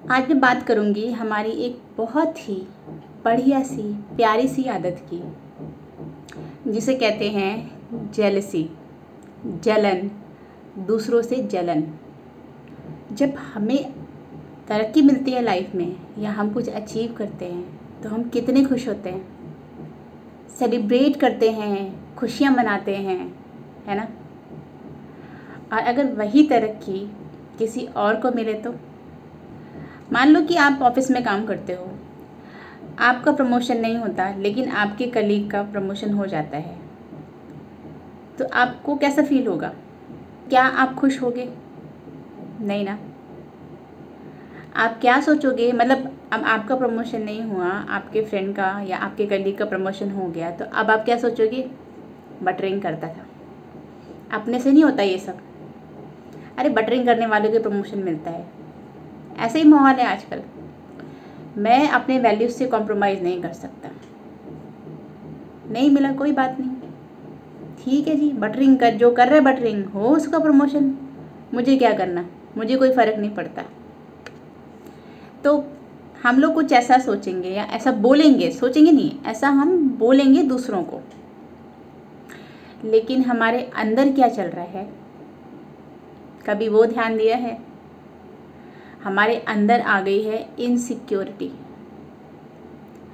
आज मैं बात करूंगी हमारी एक बहुत ही बढ़िया सी प्यारी सी आदत की, जिसे कहते हैं जेलसी, जलन, दूसरों से जलन। जब हमें तरक्की मिलती है लाइफ में या हम कुछ अचीव करते हैं तो हम कितने खुश होते हैं, सेलिब्रेट करते हैं, खुशियाँ मनाते हैं, है ना। और अगर वही तरक्की किसी और को मिले तो मान लो कि आप ऑफिस में काम करते हो, आपका प्रमोशन नहीं होता लेकिन आपके कलीग का प्रमोशन हो जाता है, तो आपको कैसा फील होगा? क्या आप खुश होगे? नहीं ना। आप क्या सोचोगे? मतलब अब आपका प्रमोशन नहीं हुआ, आपके फ्रेंड का या आपके कलीग का प्रमोशन हो गया, तो अब आप क्या सोचोगे? बटरिंग करता था, अपने से नहीं होता ये सब। अरे बटरिंग करने वालों के प्रमोशन मिलता है। ऐसे ही माहौल है आजकल। मैं अपने वैल्यूज़ से कॉम्प्रोमाइज़ नहीं कर सकता। नहीं मिला कोई बात नहीं, ठीक है जी, बटरिंग कर, जो कर रहा है बटरिंग हो उसका प्रमोशन, मुझे क्या करना, मुझे कोई फ़र्क नहीं पड़ता। तो हम लोग कुछ ऐसा सोचेंगे या ऐसा बोलेंगे, सोचेंगे नहीं, ऐसा हम बोलेंगे दूसरों को, लेकिन हमारे अंदर क्या चल रहा है कभी वो ध्यान दिया है? हमारे अंदर आ गई है इनसिक्योरिटी,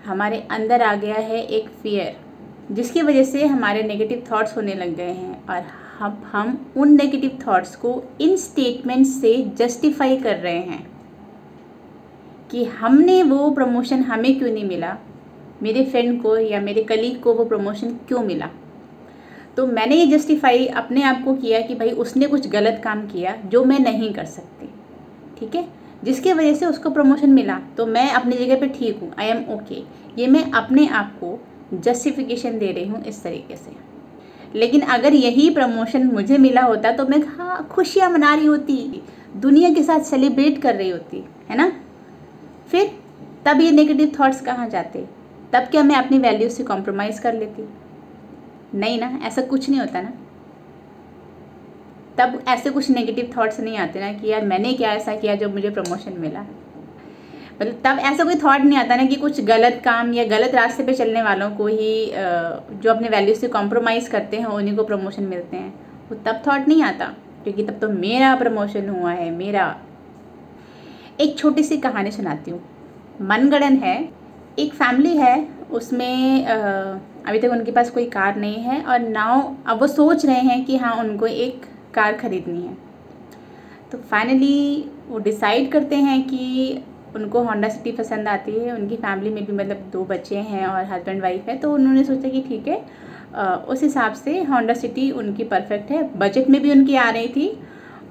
हमारे अंदर आ गया है एक फियर, जिसकी वजह से हमारे नेगेटिव थॉट्स होने लग गए हैं। और हम उन नेगेटिव थॉट्स को इन स्टेटमेंट से जस्टिफाई कर रहे हैं कि हमने वो प्रमोशन, हमें क्यों नहीं मिला, मेरे फ्रेंड को या मेरे कलीग को वो प्रमोशन क्यों मिला। तो मैंने ये जस्टिफाई अपने आप को किया कि भाई उसने कुछ गलत काम किया जो मैं नहीं कर सकती, ठीक है, जिसकी वजह से उसको प्रमोशन मिला, तो मैं अपनी जगह पे ठीक हूँ, आई एम ओके। ये मैं अपने आप को जस्टिफिकेशन दे रही हूँ इस तरीके से। लेकिन अगर यही प्रमोशन मुझे मिला होता तो मैं खुशियाँ मना रही होती, दुनिया के साथ सेलिब्रेट कर रही होती, है ना। फिर तब ये नेगेटिव थॉट्स कहाँ जाते? तब क्या मैं अपनी वैल्यूज से कॉम्प्रोमाइज़ कर लेती? नहीं ना, ऐसा कुछ नहीं होता ना। तब ऐसे कुछ नेगेटिव थॉट्स नहीं आते ना कि यार मैंने क्या ऐसा किया जो मुझे प्रमोशन मिला। मतलब तब ऐसा कोई थॉट नहीं आता ना कि कुछ गलत काम या गलत रास्ते पे चलने वालों को ही, जो अपने वैल्यूज से कॉम्प्रोमाइज़ करते हैं, उन्हीं को प्रमोशन मिलते हैं। वो तब थॉट नहीं आता, क्योंकि तब तो मेरा प्रमोशन हुआ है, मेरा। एक छोटी सी कहानी सुनाती हूँ, मनगढ़ंत है। एक फैमिली है, उसमें अभी तक उनके पास कोई कार नहीं है, और नाउ अब वो सोच रहे हैं कि हाँ उनको एक कार ख़रीदनी है। तो फाइनली वो डिसाइड करते हैं कि उनको होंडा सिटी पसंद आती है। उनकी फैमिली में भी मतलब 2 बच्चे हैं और हस्बैंड वाइफ है, तो उन्होंने सोचा कि ठीक है, उस हिसाब से होंडा सिटी उनकी परफेक्ट है। बजट में भी उनकी आ रही थी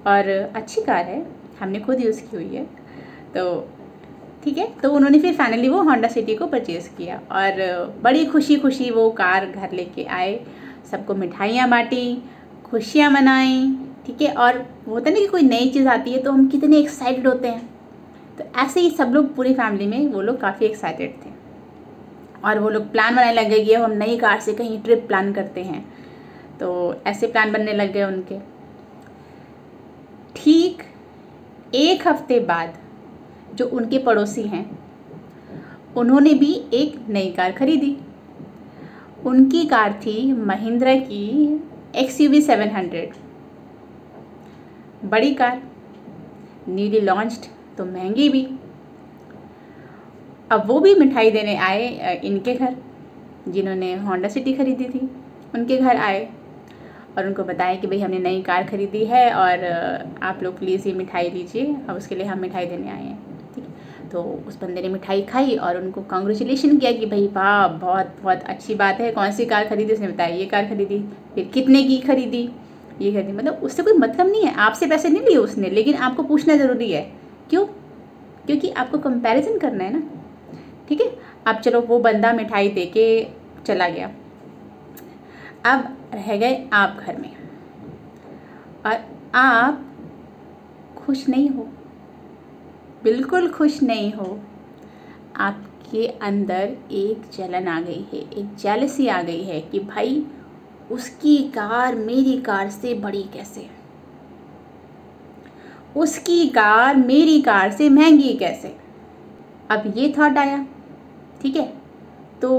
और अच्छी कार है, हमने खुद यूज़ की हुई है, तो ठीक है। तो उन्होंने फिर फाइनली वो होंडा सिटी को परचेज़ किया और बड़ी खुशी खुशी वो कार घर लेके आए, सबको मिठाइयाँ बाँटी, खुशियाँ मनाई, ठीक है। और होता नहीं कि कोई नई चीज़ आती है तो हम कितने एक्साइटेड होते हैं, तो ऐसे ही सब लोग, पूरी फैमिली में वो लोग काफ़ी एक्साइटेड थे और वो लोग प्लान बनाने लग गए कि हम नई कार से कहीं ट्रिप प्लान करते हैं। तो ऐसे प्लान बनने लग गए उनके। ठीक 1 हफ्ते बाद जो उनके पड़ोसी हैं, उन्होंने भी एक नई कार खरीदी। उनकी कार थी महिंद्रा की XUV 700, बड़ी कार, न्यूली लॉन्च्ड, तो महंगी भी। अब वो भी मिठाई देने आए इनके घर, जिन्होंने होंडा सिटी खरीदी थी, उनके घर आए और उनको बताया कि भाई हमने नई कार खरीदी है और आप लोग प्लीज़ ये मिठाई लीजिए, अब उसके लिए हम मिठाई देने आए हैं, ठीक है। तो उस बंदे ने मिठाई खाई और उनको कॉन्ग्रेचुलेशन किया कि भाई वाह, बहुत बहुत अच्छी बात है। कौन सी कार खरीदी? उसने बताया ये कार खरीदी। फिर कितने की खरीदी? ये खरीदी। मतलब उससे कोई मतलब नहीं है, आपसे पैसे नहीं लिए उसने, लेकिन आपको पूछना ज़रूरी है। क्यों? क्योंकि आपको कंपैरिजन करना है ना, ठीक है। अब चलो वो बंदा मिठाई दे के चला गया, अब रह गए आप घर में और आप खुश नहीं हो, बिल्कुल खुश नहीं हो। आपके अंदर एक जलन आ गई है, एक जेलसी आ गई है कि भाई उसकी कार मेरी कार से बड़ी कैसे, उसकी कार मेरी कार से महंगी कैसे। अब ये थॉट आया, ठीक है, तो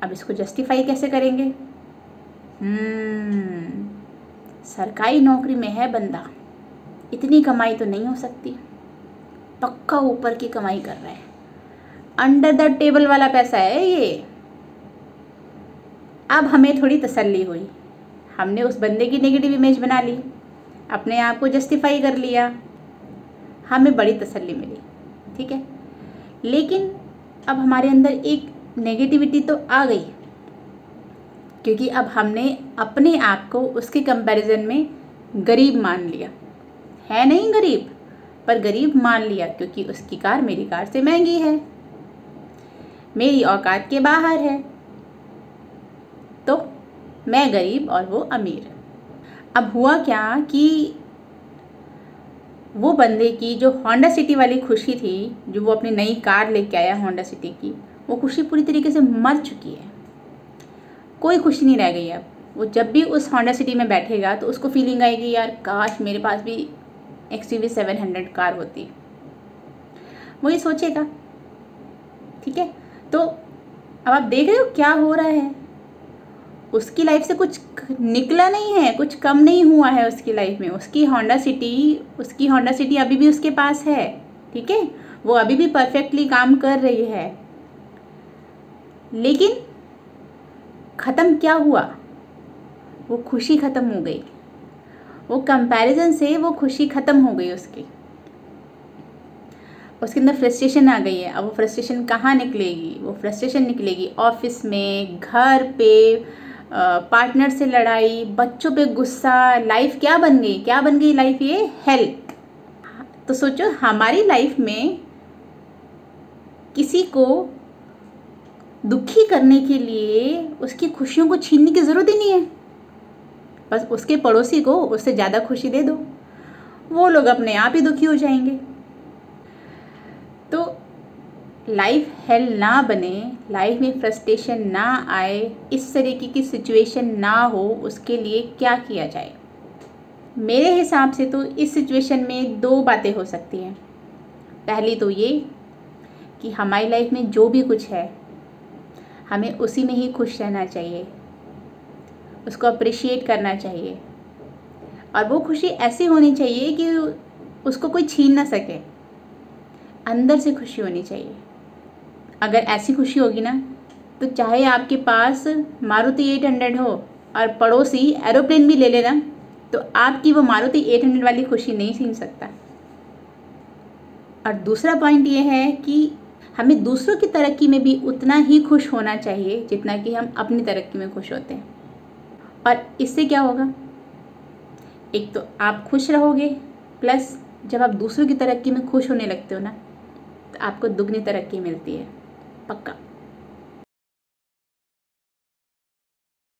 अब इसको जस्टिफाई कैसे करेंगे। सरकारी नौकरी में है बंदा, इतनी कमाई तो नहीं हो सकती, पक्का ऊपर की कमाई कर रहा है, अंडर द टेबल वाला पैसा है ये। अब हमें थोड़ी तसल्ली हुई, हमने उस बंदे की नेगेटिव इमेज बना ली, अपने आप को जस्टिफाई कर लिया, हमें बड़ी तसल्ली मिली, ठीक है। लेकिन अब हमारे अंदर एक नेगेटिविटी तो आ गई, क्योंकि अब हमने अपने आप को उसके कंपैरिजन में गरीब मान लिया। है नहीं गरीब, पर गरीब मान लिया, क्योंकि उसकी कार मेरी कार से महंगी है, मेरी औकात के बाहर है, तो मैं गरीब और वो अमीर। अब हुआ क्या कि वो बंदे की जो होंडा सिटी वाली खुशी थी, जो वो अपनी नई कार लेके आया होंडा सिटी की, वो खुशी पूरी तरीके से मर चुकी है, कोई खुशी नहीं रह गई। अब वो जब भी उस होंडा सिटी में बैठेगा तो उसको फीलिंग आएगी, यार काश मेरे पास भी XUV 700 कार होती, वो ये सोचेगा, ठीक है। तो अब आप देख रहे हो क्या हो रहा है, उसकी लाइफ से कुछ निकला नहीं है, कुछ कम नहीं हुआ है उसकी लाइफ में। उसकी होंडा सिटी अभी भी उसके पास है, ठीक है, वो अभी भी परफेक्टली काम कर रही है। लेकिन ख़त्म क्या हुआ, वो खुशी ख़त्म हो गई, वो कंपैरिजन से वो खुशी ख़त्म हो गई उसके अंदर फ्रस्ट्रेशन आ गई है। अब वो फ्रस्ट्रेशन कहाँ निकलेगी, वो फ्रस्ट्रेशन निकलेगी ऑफिस में, घर पे, पार्टनर से लड़ाई, बच्चों पे गुस्सा। लाइफ क्या बन गई लाइफ, ये हेल। तो सोचो हमारी लाइफ में किसी को दुखी करने के लिए उसकी खुशियों को छीनने की ज़रूरत ही नहीं है, बस उसके पड़ोसी को उससे ज़्यादा खुशी दे दो, वो लोग अपने आप ही दुखी हो जाएंगे। तो लाइफ हेल ना बने, लाइफ में फ्रस्ट्रेशन ना आए, इस तरीके की सिचुएशन ना हो, उसके लिए क्या किया जाए। मेरे हिसाब से तो इस सिचुएशन में 2 बातें हो सकती हैं। पहली तो ये कि हमारी लाइफ में जो भी कुछ है हमें उसी में ही खुश रहना चाहिए, उसको अप्रिशिएट करना चाहिए, और वो खुशी ऐसी होनी चाहिए कि उसको कोई छीन ना सके, अंदर से खुशी होनी चाहिए। अगर ऐसी खुशी होगी ना, तो चाहे आपके पास मारुति 800 हो और पड़ोसी एरोप्लेन भी ले लेना, तो आपकी वो मारुति 800 वाली खुशी नहीं छीन सकता। और दूसरा पॉइंट ये है कि हमें दूसरों की तरक्की में भी उतना ही खुश होना चाहिए जितना कि हम अपनी तरक्की में खुश होते हैं। और इससे क्या होगा, एक तो आप खुश रहोगे, प्लस जब आप दूसरों की तरक्की में खुश होने लगते हो ना, तो आपको दुगनी तरक्की मिलती है, पक्का।